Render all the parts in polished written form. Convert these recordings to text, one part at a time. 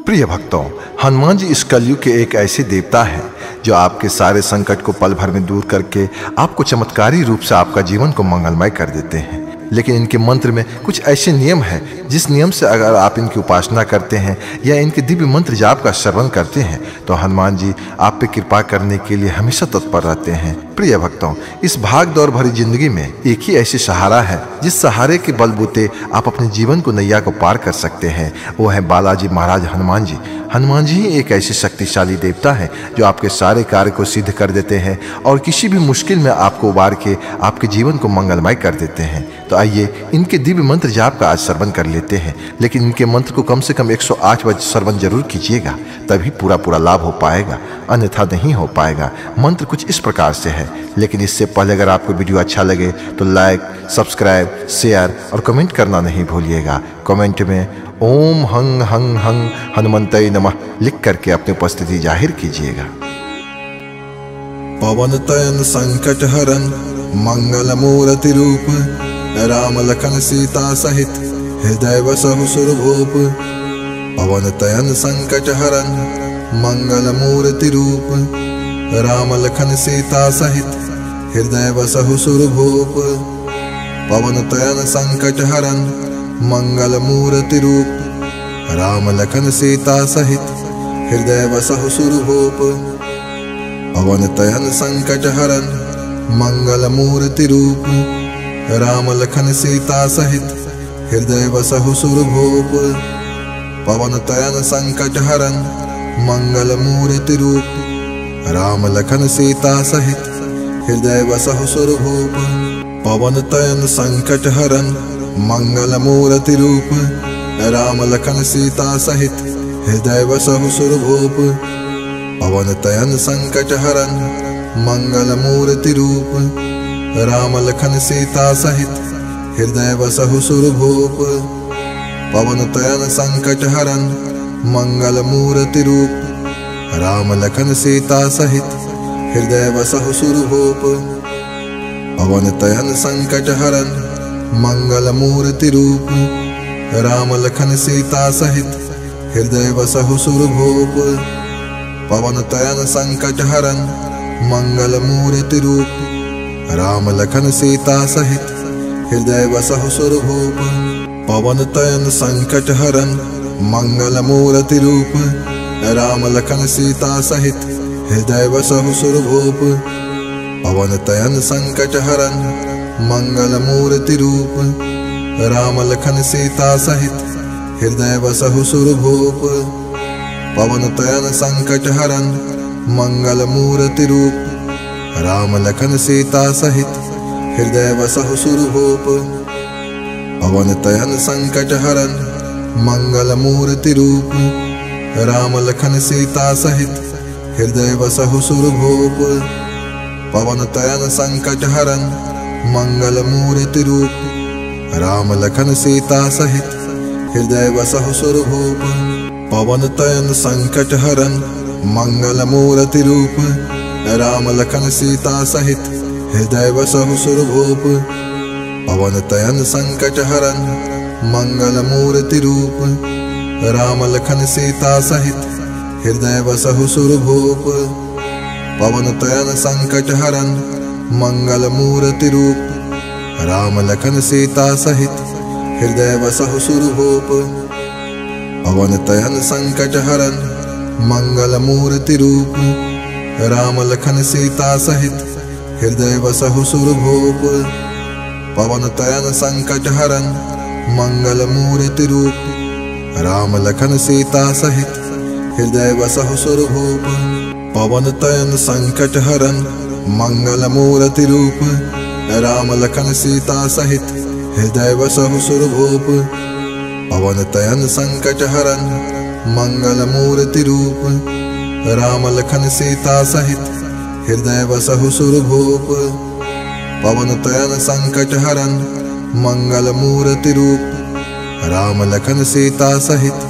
प्रिय भक्तों, हनुमान जी इस कलयुग के एक ऐसे देवता हैं जो आपके सारे संकट को पल भर में दूर करके आपको चमत्कारी रूप से आपका जीवन को मंगलमय कर देते हैं। लेकिन इनके मंत्र में कुछ ऐसे नियम हैं जिस नियम से अगर आप इनकी उपासना करते हैं या इनके दिव्य मंत्र जाप का श्रवण करते हैं तो हनुमान जी आप पे कृपा करने के लिए हमेशा तत्पर रहते हैं। प्रिय भक्तों, इस भाग दौड़ भरी जिंदगी में एक ही ऐसी सहारा है जिस सहारे के बलबूते आप अपने जीवन को नैया को पार कर सकते हैं। वो है बालाजी महाराज हनुमान जी। हनुमान जी ही एक ऐसे शक्तिशाली देवता है जो आपके सारे कार्य को सिद्ध कर देते हैं और किसी भी मुश्किल में आपको उबार के आपके जीवन को मंगलमय कर देते हैं। तो आइए इनके दिव्य मंत्र जाप का आज श्रवण कर लेते हैं। लेकिन इनके मंत्र को कम से कम 108 बार श्रवण जरूर कीजिएगा, तभी पूरा लाभ हो पाएगा, अन्यथा नहीं हो पाएगा। मंत्र कुछ इस प्रकार से है, लेकिन इससे पहले अगर आपको वीडियो अच्छा लगे तो लाइक, सब्सक्राइब, शेयर और कमेंट करना नहीं भूलिएगा। कमेंट में ओम हंग हंग हंग हनुमंतय नमः लिख करके अपनी उपस्थिति जाहिर कीजिएगा। पवन तयन संकट हरन मंगल मूर्ति रूप, राम लखन सीता सहित हृदय बसहु सुरभूप। पवन तयन संकट हरन मंगल मूर्ति रूप, राम लखन सीता सहित हृदय बसहु सुरभूप। पवन तयन संकट हरन मंगल मूर्ति रूप, राम लखन सीता सहित हृदय बसहु सुरभूप। पवन तयन संकट हरन मंगल मूर्ति रूप, राम लखन सीता सहित हृदय बसहु सुरभूप। पवन तयन संकट हरन मंगल मूर्ति रूप, राम लखन सीता सहित हृदय बसहु सुरभूप। पवन तयन संकट हरन मंगल मूर्ति रूप, राम लखन सीता सहित हृदय बसहु सुरभूप। पवन तयन संकट हरन मंगल मूर्ति रूप, राम लखन सीता सहित हृदय बसहु सुरभूप। पवन तयन संकट हरन मंगल मूर्ति रूप, राम लखन सीता सहित हृदय बसहु सुरभूप। पवन तयन संकट हरन मंगल मूर्ति रूप, राम लखन सीता सहित हृदय बसहु सुरभूप। पवन तयन संकट हरन मंगल मूर्ति रूप, राम लखन सीता सहित हृदय बसहु सुरभूप। पवन तयन संकट हरन मंगल मूर्ति रूप, राम लखन सीता सहित हृदय बसहु सुरभूप। पवन तयन संकट हरन मंगल मूर्ति रूप, राम लखन सीता सहित हृदय बसहु सुरभूप। पवन तयन संकट हरन मंगल मूर्ति रूप, राम लखन सीता सहित हृदय बसहु सुरभूप। पवन तयन संकट हरन मंगल मूर्ति रूप, राम लखन सीता सहित हृदय बसहु सुरभूप। पवन तयन संकट हरन मंगल मूर्ति रूप, राम लखन सीता सहित हृदय बसहु सुरभूप। पवन तयन संकट हरन मंगल मूर्ति रूप, राम लखन सीता सहित हृदय बसहु सुरभूप। पवन तयन संकट हरन मंगल मूर्ति रूप, राम लखन सीता सहित हृदय बसहु सुरभूप। पवन तयन संकट हरन मंगल मूर्ति रूप, राम लखन सीता सहित हृदय बसहु सुरभूप। पवन तयन संकट हरन मंगल मूर्ति रूप, राम लखन सीता सहित हृदय बसहु सुरभूप। पवन तयन संकट हरन मंगल मूर्ति रूप, राम लखन सीता सहित हृदय बसहु सुरभूप। पवन तयन संकट हरन मंगल मूर्ति रूप, राम लखन सीता सहित हृदय बसहु सुरभूप। पवन तयन संकट हरन मंगल मूर्ति रूप, राम लखन सीता सहित हृदय बसहु सुरभूप। पवन तयन संकट हरन मंगल मूर्ति रूप, राम लखन सीता सहित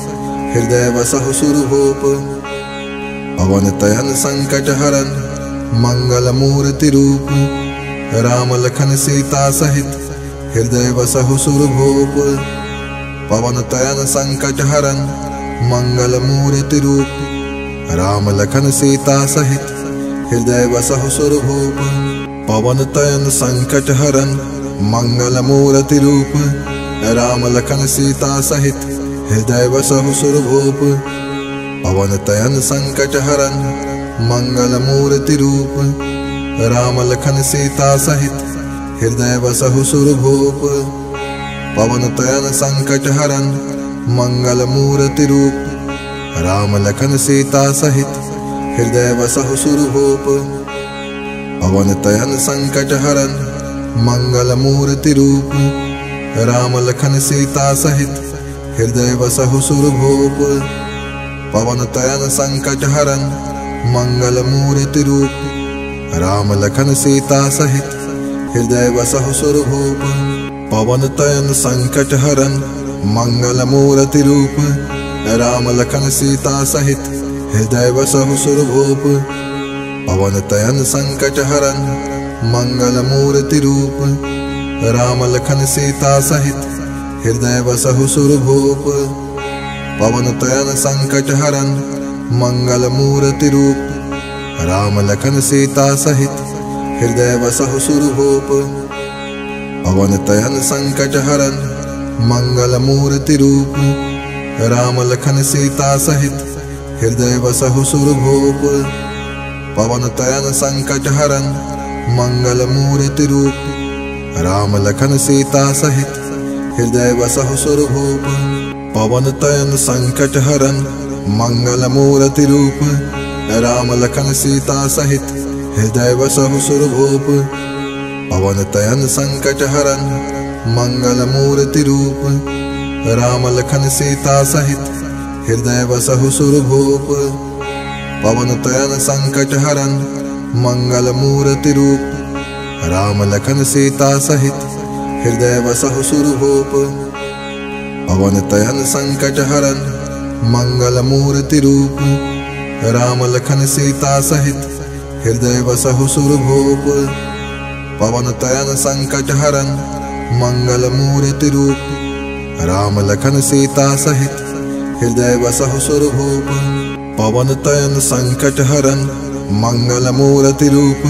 हृदय बसहु सुरभूप। पवन तयन संकट हरन मंगल मूर्ति रूप, राम लखन सीता सहित हृदय बसहु सुरभूप। पवन तयन संकट हरन मंगल मूर्ति रूप, राम लखन सीता सहित हृदय बसहु सुरभूप। पवन तनय संकट हरन मंगल मूर्ति रूप, राम लखन सीता सहित हृदय बसहु सुरभूप। पवन तनय संकट हरन मंगल मूर्ति रूप, राम लखन सीता सहित हृदय बसहु सुरभूप। पवन तनय संकट हरन मंगल मूर्ति रूप, राम लखन सीता सहित हृदय बसहु सुरभूप। पवन तनय संकट हरन मंगल मूर्ति रूप, राम लखन सीता सहित हृदय बसहु सुरभूप। पवन तनय संकट हरन मंगल मूर्ति रूप, राम लखन सीता सहित हृदय बसहु सुरभूप। पवन तनय संकट हरन मंगल मूर्ति रूप, राम लखन सीता सहित हृदय बसहु सुरभूप। पवन तनय संकट हरन मंगल मूर्ति रूप, राम लखन सीता सहित हृदय बसहु सुरभूप। पवन तनय संकट हरन मंगल मूर्ति रूप, राम लखन सीता सहित हृदय बसहु सुरभूप। पवन तनय संकट हरन मंगल मूर्ति रूप, राम लखन सीता सहित हृदय बसहु सुरभूप। पवन तनय संकट हरन मंगल मूर्ति रूप, राम लखन सीता सहित हृदय बसहु सुरभूप। पवन तनय संकट हरन मंगल मूर्ति रूप, राम लखन सीता सहित हृदय बसहु सुरभूप। पवन तनय संकट हरन मंगल मूर्ति रूप, राम लखन सीता सहित हृदय बसहु सुरभूप। पवन तनय संकट हरन मंगल मूर्ति रूप, राम लखन सीता सहित हृदय बसहु सुरभूप। पवन तनय संकट हरन मंगल मूर्ति रूप, राम लखन सीता सहित हृदय बसहु सुरभूप। पवन तनय संकट हरन मंगल मूर्ति रूप, राम लखन सीता सहित हृदय बसहु सुरभूप। पवन तनय संकट हरन मंगल मूर्ति रूप,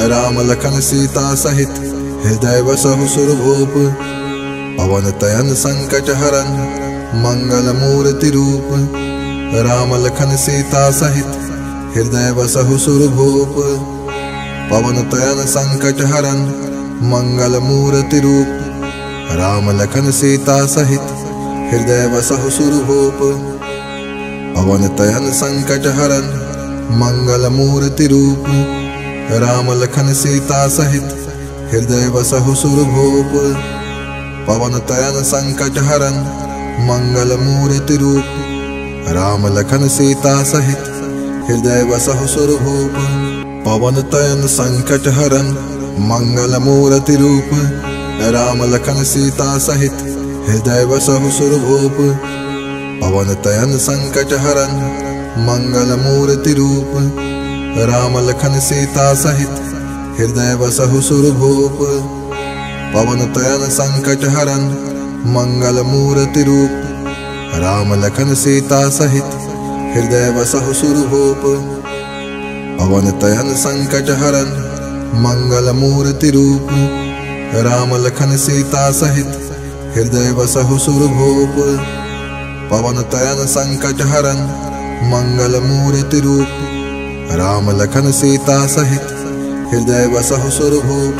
राम लखन सीता सहित हृदय बसहु सुरभूप। पवन तनय संकट हरन मंगल मूर्ति रूप, राम लखन सीता सहित हृदय बसहु सुरभूप। पवन तनय संकट हरन मंगल मूर्ति रूप, राम लखन सीता सहित हृदय बसहु सुरभूप। पवन तनय संकट हरन मंगल मूर्ति रूप, राम लखन सीता सहित हृदय बसहु सुरभूप। पवन तनय संकट हरन मंगल मूर्ति रूप, राम लखन सीता सहित हृदय बसहु सुरभूप। पवन तनय संकट हरन मंगल मूर्ति रूप, राम लखन सीता सहित हृदय बसहु सुरभूप। पवन तनय संकट हरन मंगल मूर्ति रूप, राम लखन सीता सहित हृदय बसहु सुरभूप। पवन तनय संकट हरन मंगल मूर्ति रूप, राम लखन सीता सहित हृदय बसहु सुरभूप। पवन तनय संकट हरन मंगल मूर्ति रूप, राम लखन सीता सहित हृदय बसहु सुरभूप। पवन तनय संकट हरन मंगल मूर्ति रूप, राम लखन सीता सहित हृदय बसहु सुरभूप।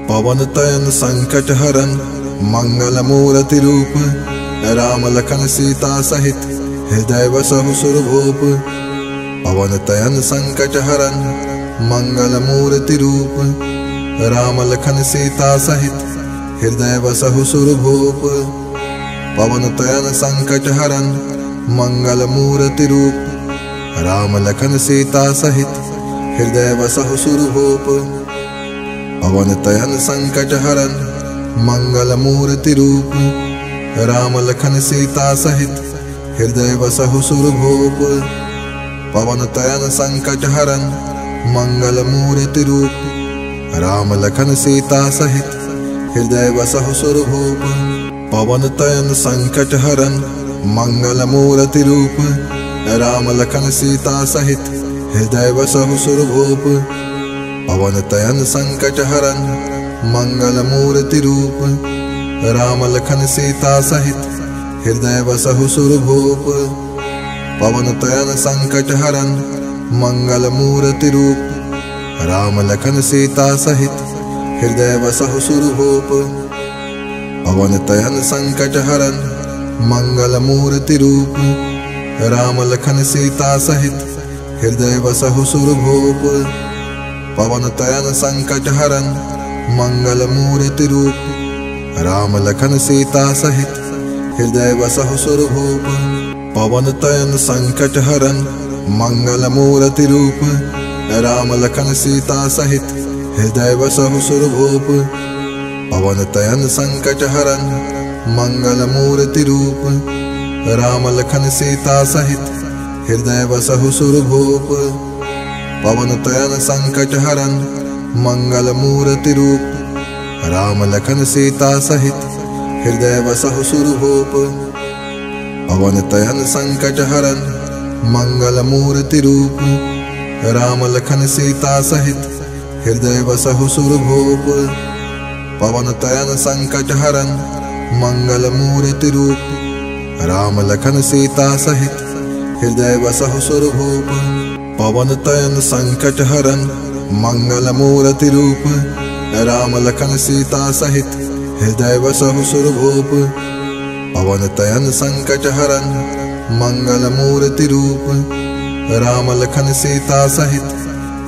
पवन तनय संकट हरन मंगल मूर्ति रूप, राम लखन सीता सहित हृदय बसहु सुरभूप। पवन तनय संकट हरन मंगल मूर्ति रूप, राम लखन सीता सहित हृदय बसहु सुरभूप। पवन तनय संकट हरन मंगल मूर्ति रूप, राम लखन सीता सहित हृदय बसहु सुरभूप। पवन तनय संकट हरन मंगल मूर्ति रूप, राम लखन सीता सहित हृदय बसहु सुरभूप। पवन तनय संकट हरन मंगल मूर्ति रूप, राम लखन सीता सहित हृदय बसहु सुरभूप। पवन तनय संकट हरन मंगल मूर्ति रूप, राम लखन सीता सहित हृदय बसहु सुरभूप। पवन तनय संकट हरन मंगल मूर्ति रूप, राम लखन सीता सहित हृदय बसहु सुरभूप। पवन तनय संकट हरन मंगल मूर्ति रूप, राम लखन सीता सहित हृदय बसहु सुरभूप। पवन तनय संकट हरन मंगल मूर्ति रूप, राम लखन सीता सहित हृदय बसहु सुरभूप। पवन तनय संकट हरन मंगल मूर्ति रूप, राम लखन सीता सहित हृदय बसहु सुरभूप। पवन तनय संकट हरन मंगल मूर्ति रूप, राम लखन सीता सहित हृदय बसहु सुरभूप। पवन तनय संकट हरन मंगल मूर्ति रूप, राम लखन सीता सहित हृदय बसहु सुरभूप। पवन तनय संकट हरन मंगल मूर्ति रूप, राम लखन सीता सहित हृदय बसहु सुरभूप। पवन तनय संकट हरन मंगल मूर्ति रूप, राम लखन सीता सहित हृदय बसहु सुरभूप। पवन तनय संकट हरन मंगल मूर्ति रूप, राम लखन सीता सहित हृदय बसहु सुरभूप। पवन तनय संकट हरन मंगल मूर्ति रूप, राम लखन सीता सहित हृदय बसहु सुरभूप। पवन तनय संकट हरन मंगल मूर्ति रूप, राम लखन सीता सहित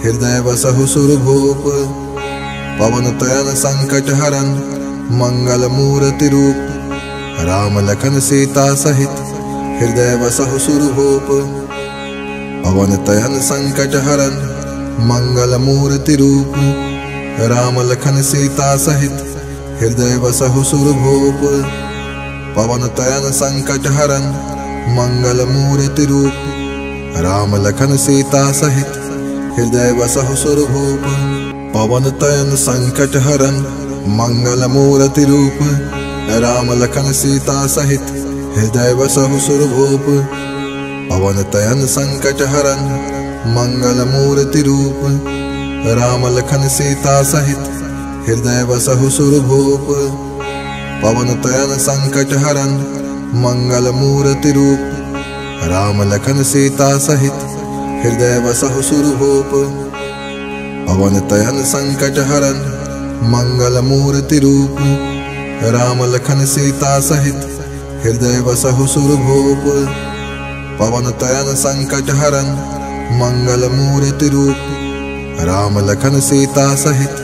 हृदय बसहु सुरभूप। पवन तनय संकट हरन मंगल मूर्ति रूप, राम लखन सीता सहित हृदय बसहु सुरभूप। पवन तनय संकट हरन मंगल मूर्ति रूप, राम लखन सीता सहित हृदय बसहु सुरभूप। पवन तनय संकट हरन मंगल मूर्ति रूप, राम लखन सीता सहित हृदय बसहु सुरभूप। पवन तनय संकट हरन मंगल मूर्ति रूप, राम लखन सीता सहित हृदय बसहु सुरभूप। पवन तनय संकट हरन मंगल मूर्ति रूप, राम लखन सीता सहित हृदय बसहु सुरभूप। पवन तनय संकट हरन मंगल मूर्ति रूप, राम लखन सीता सहित हृदय बसहु सुरभूप। पवन तनय संकट हरन मंगल मूर्ति रूप, राम लखन सीता सहित हृदय बसहु सुरभूप। पवन तनय संकट हरन मंगल मूर्ति रूप, राम लखन सीता सहित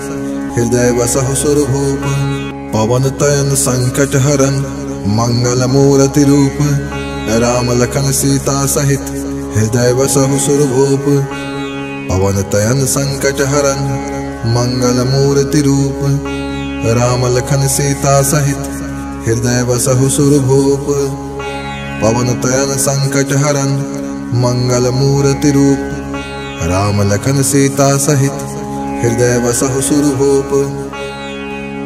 हृदय बसहु सुरभूप। पवन तनय संकट हरन मंगल मूर्ति रूप, राम लखन सीता सहित हृदय बसहु सुरभूप। पवन तनय संकट हरन मंगल मूर्ति रूप, राम लखन सीता सहित हृदय बसहु सुरभूप। पवन तनय संकट हरन मंगल मूर्ति रूप, राम लखन सीता सहित हृदय बसहु सुरभूप।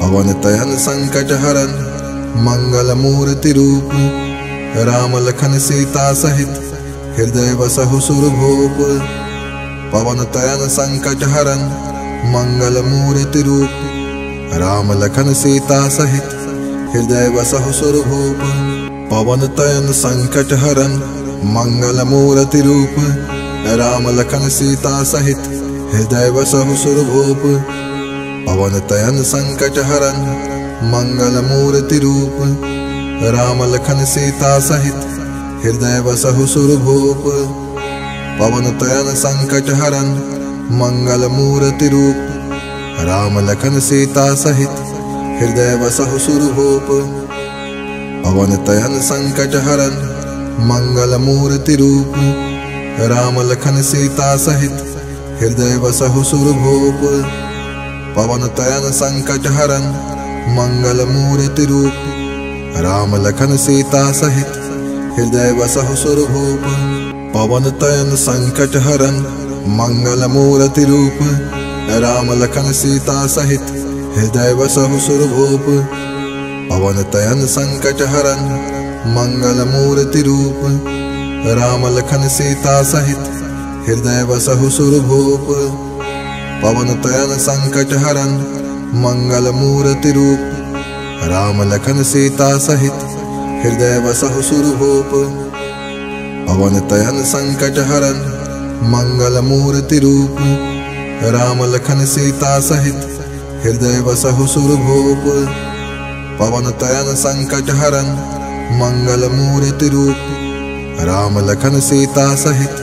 पवन तनय संकट हरन मंगल मूर्ति रूप, राम लखन सीता सहित हृदय बसहु सुरभूप। पवन तनय संकट हरन मंगल मूर्ति रूप, राम लखन सीता सहित हृदय बसहु सुरभूप। पवन तनय संकट हरन मंगल मूर्ति रूप, राम लखन सीता सहित हृदय बसहु सुरभूप। पवन तनय संकट हरन मंगल मूर्ति रूप, राम लखन सीता सहित हृदय बसहु सुरभूप। पवन तनय संकट हरन मंगल मूर्ति रूप, राम लखन सीता सहित हृदय बसहु सुरभूप। पवन तनय संकट हरन मंगल मूर्ति रूप, राम लखन सीता सहित हृदय बसहु सुरभूप। पवन तनय संकट हरन मंगल मूर्ति रूप, राम लखन सीता सहित हृदय बसहु सुरभूप। पवन तनय संकट हरन मंगल मूर्ति रूप, राम लखन सीता सहित हृदय बसहु सुरभूप। पवन तनय संकट हरन मंगल मूर्ति रूप, राम लखन सीता सहित हृदय बसहु सुरभूप। पवन तनय संकट हरन मंगल मूर्ति रूप, राम लखन सीता सहित हृदय बसहु सुरभूप। पवन तनय संकट हरन मंगल मूर्ति रूप, राम लखन सीता सहित हृदय बसहु सुरभूप। पवन तनय संकट हरन मंगल मूर्ति रूप, राम लखन सीता सहित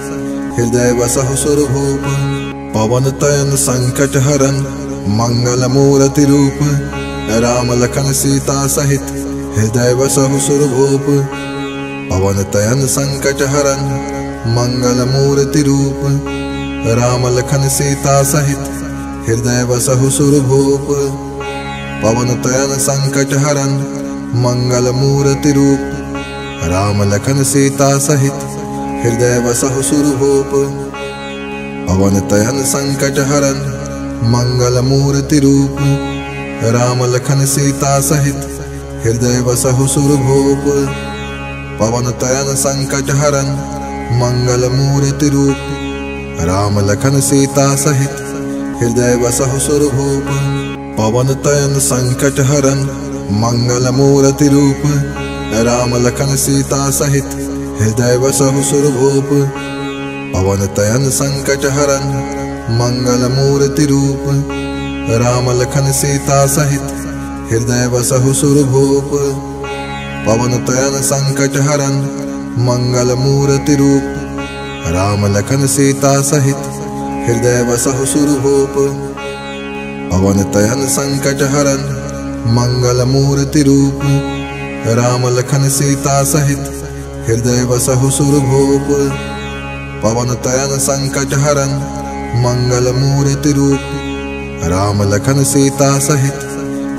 हृदय बसहु सुरभूप। पवन तनय संकट हरन मंगल मूर्ति रूप, राम लखन सीता सहित हृदय बसहु सुरभूप। पवन तनय संकट हरन मंगल मूर्ति रूप, राम लखन सीता सहित हृदय बसहु सुरभूप। पवन तनय संकट हरन मंगल मूर्ति रूप, राम लखन सीता सहित हृदय बसहु सुरभूप। पवन तनय संकट हरन मंगल मूर्ति रूप, राम लखन सीता सहित हृदय बसहु सुरभूप। पवन तनय संकट हरन मंगल मूर्ति रूप, राम लखन सीता सहित हृदय बसहु सुरभूप। पवन तनय संकट हरन मंगल मूर्ति रूप, राम लखन सीता सहित हृदय बसहु सुरभूप। पवन तनय संकट हरन मंगल मूर्ति रूप, राम लखन सीता सहित हृदय बसहु सुरभूप। पवन तनय संकट हरन मंगल मूर्ति रूप, राम लखन सीता सहित हृदय बसहु सुरभूप। पवन तनय संकट हरन मंगल मूर्ति रूप, राम लखन सीता सहित हृदय बसहु सुरभूप। पवन तनय संकट हरन मंगल मूर्ति रूप, राम लखन सीता सहित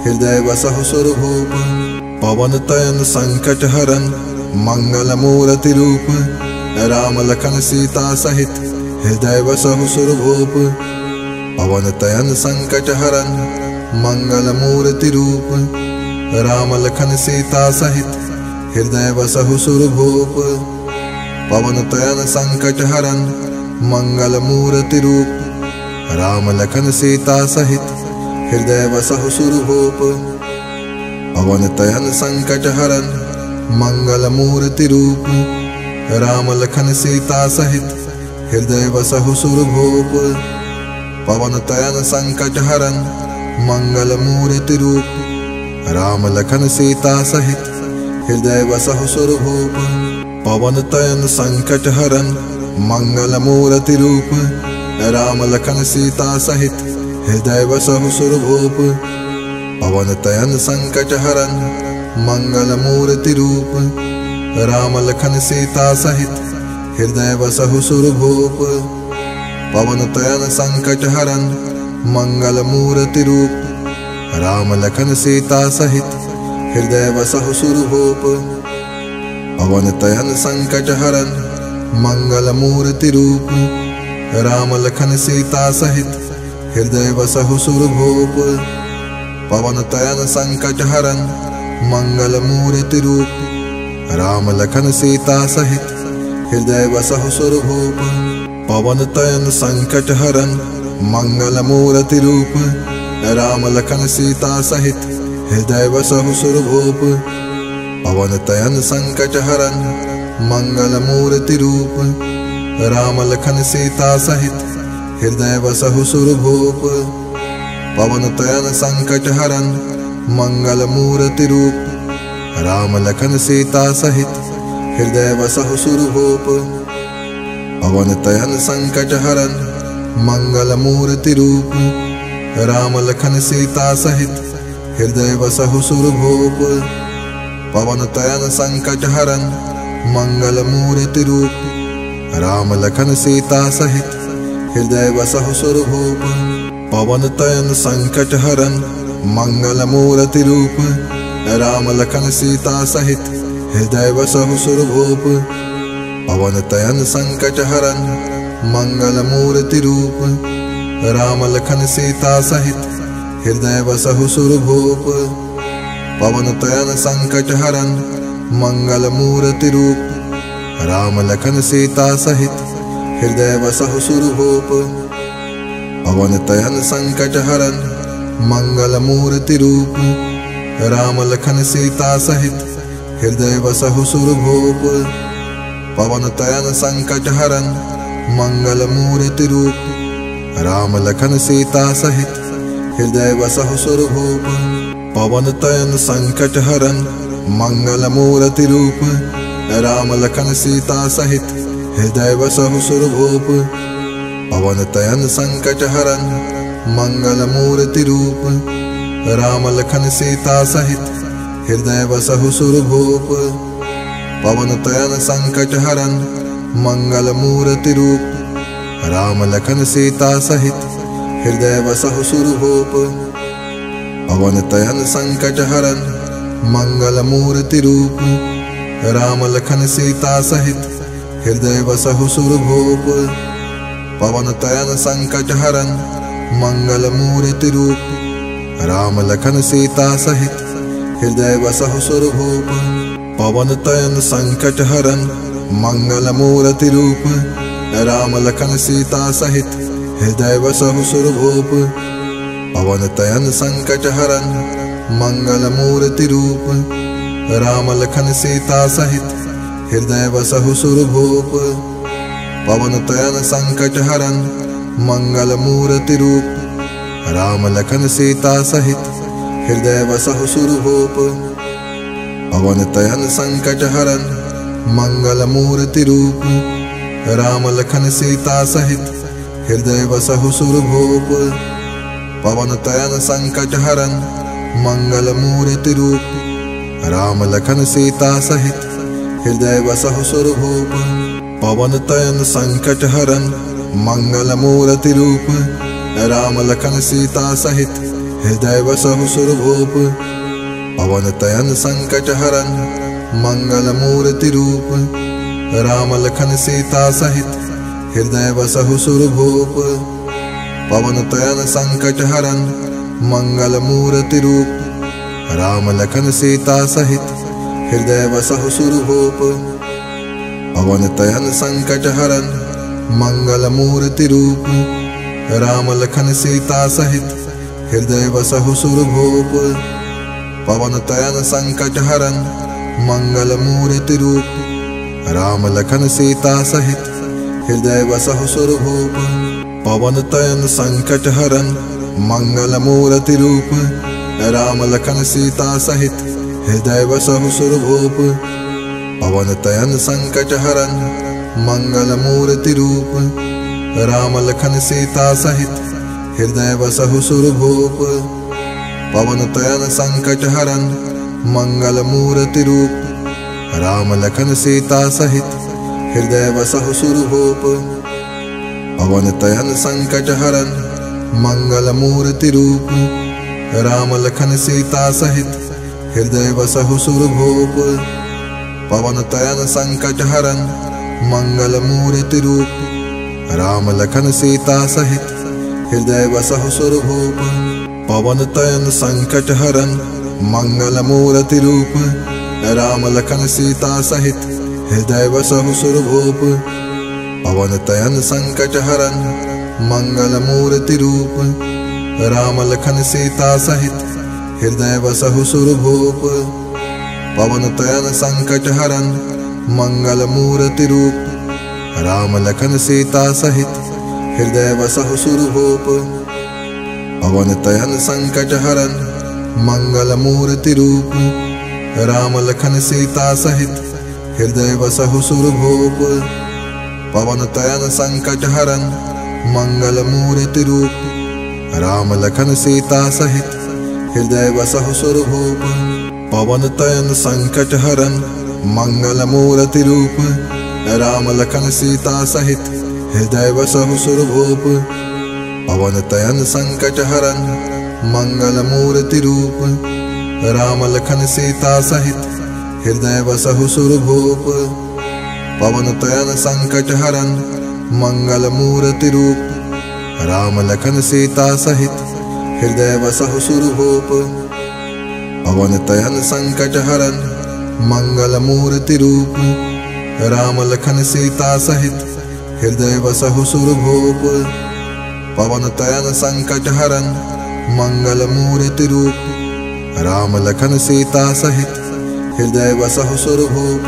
हृदय बसहु सुरभूप। पवन तनय संकट हरन मंगल मूर्ति रूप, राम लखन सीता सहित हृदय बसहु सुरभूप। पवन तनय संकट हरन मंगल मूर्ति रूप, राम लखन सीता सहित हृदय बसहु सुरभूप। पवन तनय संकट हरन मंगल मूर्ति रूप, राम लखन सीता सहित हृदय बसहु सुरभूप। पवन तनय संकट हरन मंगल मूर्ति रूप, राम लखन सीता सहित हृदय बसहु सुरभूप। पवन तनय संकट हरन मंगल मूर्ति रूप, राम लखन सीता सहित हृदय बसहु सुरभूप। पवन तनय संकट हरन मंगल मूर्ति रूप, राम लखन सीता सहित हृदय बसहु सुरभूप। पवन तनय संकट हरन मंगल मूर्ति रूप, राम लखन सीता सहित हृदय बसहु सुरभूप। पवन तनय संकट हरन मंगल मूर्ति रूप, राम लखन सीता सहित हृदय बसहु सुरभूप। पवन तनय संकट हरन मंगल मूर्ति रूप, राम लखन सीता सहित हृदय बसहु सुरभूप। पवन तनय संकट हरन मंगल मूर्ति रूप, राम लखन सीता सहित हृदय बसहु सुरभूप। पवन तनय संकट हरन मंगल मूर्ति रूप, राम लखन सीता सहित हृदय बसहु सुरभूप। पवन तनय संकट हरन मंगल मूर्ति रूप, राम लखन सीता सहित हृदय बसहु सुरभूप। पवन तनय संकट हरन मंगल मूर्ति रूप, राम लखन सीता सहित हृदय बसहु सुरभूप। पवन तनय संकट हरन मंगल मूर्ति रूप, राम लखन सीता सहित हृदय बसहु सुरभूप। पवन तनय संकट हरन मंगल मूर्ति रूप, राम लखन सीता सहित हृदय बसहु सुरभूप। पवन तनय संकट हरन मंगल मूर्ति रूप, राम लखन सीता सहित हृदय बसहु सुरभूप। पवन तनय संकट हरन मंगल मूर्ति रूप, राम लखन सीता सहित हृदय बसहु सुरभूप। पवन तनय संकट हरन मंगल मूर्ति रूप, राम लखन सीता सहित हृदय बसहु सुरभूप। पवन तनय संकट हरन मंगल मूर्ति रूप, राम लखन सीता सहित हृदय बसहु सुरभूप। पवन तनय संकट हरन मंगल मूर्ति रूप, राम लखन सीता सहित हृदय बसहु सुरभूप। पवन तनय संकट हरन मंगल मूर्ति रूप, राम लखन सीता सहित हृदय बसहु सुरभूप। पवन तनय संकट हरन मंगल मूर्ति रूप, राम लखन सीता सहित हृदय बसहु सुरभूप। पवन तनय संकट हरन मंगल मूर्ति रूप, राम लखन सीता सहित हृदय बसहु सुरभूप। पवन तनय संकट हरन मंगल मूर्ति रूप, राम लखन सीता सहित हृदय बसहु सुरभूप। पवन तनय संकट हरन मंगल मूर्ति रूप, राम लखन सीता सहित हृदय बसहु सुरभूप। पवन तनय संकट हरन मंगल मूर्ति रूप, राम लखन सीता सहित हृदय बसहु सुरभूप। पवन तनय संकट हरन मंगल मूर्ति रूप, राम लखन सीता सहित हृदय बसहु सुरभूप। पवन तनय संकट हरन मंगल मूर्ति रूप, राम लखन सीता सहित हृदय बसहु सुरभूप। पवन तनय संकट हरन मंगल मूर्ति रूप, राम लखन सीता सहित हृदय बसहु सुरभूप। पवन तनय संकट हरन मंगल मूर्ति रूप, राम लखन सीता सहित हृदय बसहु सुरभूप। पवन तनय संकट हरन मंगल मूर्ति रूप, राम लखन सीता सहित हृदय बसहु सुरभूप। पवन तनय संकट हरन मंगल मूर्ति रूप, राम लखन सीता सहित हृदय बसहु सुरभूप। पवन तनय संकट हरन मंगल मूर्ति रूप, राम लखन सीता सहित हृदय बसहु सुरभूप। पवन तनय संकट हरन मंगल मूर्ति रूप, राम लखन सीता सहित हृदय बसहु सुरभूप। पवन तनय संकट हरन मंगल मूर्ति रूप, राम लखन सीता सहित हृदय बसहु सुरभूप। पवन तनय संकट हरन मंगल मूर्ति रूप, राम लखन सीता सहित हृदय बसहु सुरभूप। पवन तनय संकट हरन मंगल मूर्ति रूप, राम लखन सीता सहित हृदय बसहु सुरभूप। पवन तनय संकट हरन मंगल मूर्ति रूप, राम लखन सीता सहित हृदय बसहु सुरभूप। पवन तनय संकट हरन मंगल मूर्ति रूप, राम लखन सीता सहित हृदय बसहु सुरभूप। पवन तनय संकट हरन मंगल मूर्ति रूप, राम लखन सीता सहित हृदय बसहु सुरभूप। पवन तनय संकट हरन मंगल मूर्ति रूप, राम लखन सीता सहित हृदय बसहु सुरभूप। पवन तनय संकट हरन मंगल मूर्ति रूप, राम लखन सीता सहित हृदय बसहु सुरभूप। पवन तनय संकट हरन मंगल मूर्ति रूप, राम लखन सीता सहित हृदय बसहु सुरभूप। पवन तनय संकट हरन मंगल मूर्ति रूप, राम लखन सीता सहित हृदय बसहु सुरभूप। पवन तनय संकट हरन मंगल मूर्ति रूप, राम लखन सीता सहित हृदय बसहु सुरभूप। पवन तनय संकट हरन मंगल मूर्ति रूप, राम लखन सीता सहित हृदय बसहु सुरभूप। पवन तनय संकट हरन मंगल मूर्ति रूप, राम लखन सीता सहित हृदय बसहु सुरभूप। पवन तनय संकट हरन मंगल मूर्ति रूप, राम लखन सीता सहित हृदय बसहु सुरभूप। पवन तनय संकट हरन मंगल मूर्ति रूप राम लखन सीता सहित हृदय बसहु सुरभूप। पवन तनय संकट हरन मंगल मूर्ति रूप राम लखन सीता सहित हृदय बसहु सुरभूप।